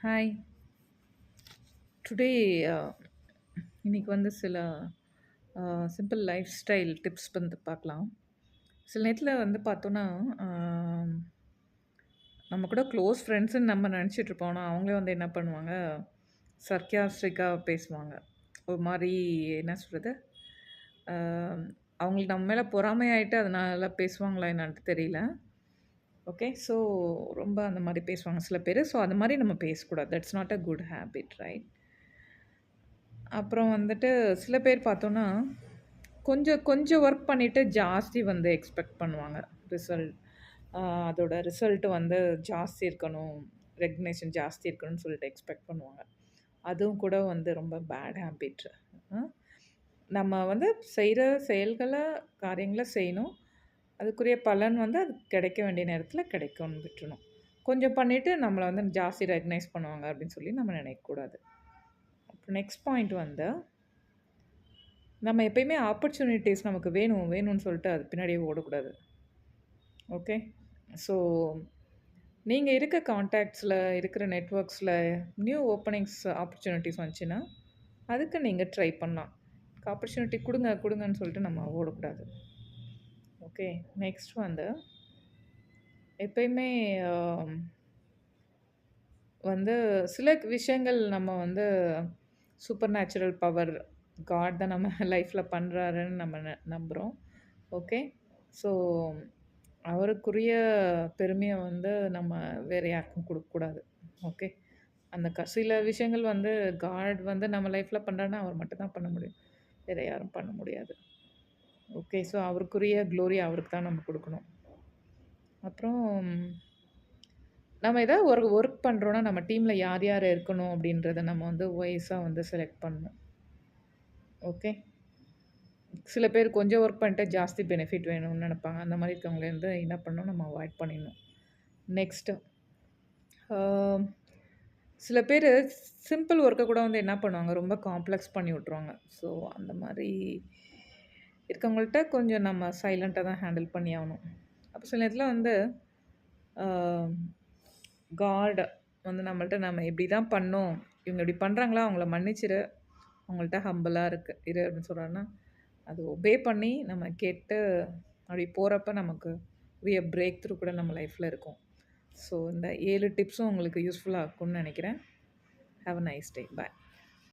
Hi. Today இன்னைக்கு வந்து சில சிம்பிள் லைஃப் ஸ்டைல் டிப்ஸ் வந்து பார்க்கலாம். சில நேரத்தில் வந்து பார்த்தோன்னா, ஆம், நம்ம கூட க்ளோஸ் ஃப்ரெண்ட்ஸுன்னு நம்ம நினச்சிட்டு இருப்போம். ஆனா, அவங்களே வந்து என்ன பண்ணுவாங்க, சர்க்காஸ்டிக்காக பேசுவாங்க. ஒரு மாரி என்ன சொல்கிறது, அவங்களுக்கு நம்ம மேலே பொறாமையாயிட்டு அதனால பேசுவாங்களா என்னான்ட்டு தெரியல. ஓகே. ஸோ, ரொம்ப அந்த மாரி பேசுவாங்க சில பேரு. ஸோ, அந்த மாரி நம்ம பேசக்கூடாது. That's not a good habit, right? அப்புறம் வந்துட்டு சில பேர் பார்த்தோன்னா, கொஞ்சம் கொஞ்சம் ஒர்க் பண்ணிட்டு ஜாஸ்தி வந்து எக்ஸ்பெக்ட் பண்ணுவாங்க. ரிசல்ட் அ அதோட ரிசல்ட் வந்து ஜாஸ்தி இருக்கணும், ரெகக்னேஷன் ஜாஸ்தி இருக்கணும்னு சொல்லிட்டு எக்ஸ்பெக்ட் பண்ணுவாங்க. அதுவும் கூட வந்து ரொம்ப பேட் ஹேபிட். அ நம்ம வந்து செய்ற செயல்கள, காரியங்கள செய்யணும். அதுக்குரிய பலன் வந்து அது கிடைக்க வேண்டிய நேரத்தில கிடைக்கும்னு விட்டுறணும். கொஞ்சம் பண்ணிட்டு நம்மள வந்து ஜாஸ்தி ரெகக்னைஸ் பண்ணுவாங்க அப்படின்னு சொல்லி நம்ம நினைக்கக்கூடாது. அப்புறம் நெக்ஸ்ட் பாயிண்ட் வந்து, நம்ம எப்பயுமே ஆப்பர்ச்சுனிட்டீஸ் நமக்கு வேணும், வேணும்னு சொல்லிட்டு அது பின்னாடியே ஓடக்கூடாது. ஓகே. ஸோ, நீங்க இருக்க கான்டாக்ட்ஸில, இருக்கிற நெட்வொர்க்ஸில நியூ ஓப்பனிங்ஸ் ஆப்பர்ச்சுனிட்டீஸ் வந்துச்சுன்னா, அதுக்கு நீங்க ட்ரை பண்ணலாம். ஆப்பர்ச்சுனிட்டி குடுங்க, குடுங்கன்னு சொல்லிட்டு நம்ம ஓடக்கூடாது. ஓகே. நெக்ஸ்ட் வந்து, எப்பயுமே அ வந்து சில விஷயங்கள் நம்ம வந்து சூப்பர் நேச்சுரல் பவர், காட் தான் நம்ம லைஃப்ல பண்றாருன்னு நம்ம நம்புறோம். ஓகே. ஸோ, அவருக்குரிய பெருமைய வந்து நம்ம வேற யாருக்கும் குடுக்கக்கூடாது. ஓகே. அந்த சில விஷயங்கள் வந்து காட் வந்து நம்ம லைஃப்ல பண்றாருன்னா, அவர் மட்டும் தான் பண்ண முடியும். வேற யாரும் பண்ண முடியாது. ஓகே. ஸோ, அவருக்குரிய குளோரி அவருக்கு தான் நம்ம குடுக்கணும். அப்புறம் நம்ம ஏதாவது ஒரு ஒர்க் பண்ணுறோன்னா, நம்ம டீம்ல யார் யார் இருக்கணும் அப்படின்றத நம்ம வந்து வைஸா வந்து செலக்ட் பண்ணணும். ஓகே. சில பேர் கொஞ்சம் ஒர்க் பண்ணிட்டு ஜாஸ்தி பெனிஃபிட் வேணும்னு நெனைப்பாங்க. அந்த மாரி இருக்கவங்கள வந்து என்ன பண்ணணும், நம்ம அவாய்ட் பண்ணிடணும். நெக்ஸ்ட்டு ஆ சில பேரு சிம்பிள் ஒர்க்க கூட வந்து என்ன பண்ணுவாங்க, ரொம்ப காம்ப்ளெக்ஸ் பண்ணி விட்டுருவாங்க. ஸோ, அந்த மாரி இருக்கவங்கள்ட்ட கொஞ்சம் நம்ம சைலண்ட்டா தான் ஹேண்டில் பண்ணி ஆகணும். அப்போ சில நேரத்தில வந்து ஆ காட் வந்து நம்மள்ட்ட நம்ம இப்படி தான் பண்ணோம். இவங்க இப்படி பண்றாங்களா, அவங்கள மன்னிச்சிரு. அவங்கள்ட்ட ஹம்பிளா இரு அப்படின்னு சொல்றாருன்னா, அது ஒபே பண்ணி நம்ம கேட்டு அப்படி போறப்ப நமக்கு பிரேக் த்ரூ கூட நம்ம லைஃப்ல இருக்கும். ஸோ இந்த 7 டிப்ஸும் உங்களுக்கு யூஸ்ஃபுல்லா இருக்கும்னு நெனைக்கிறேன். Have a nice day. Bye.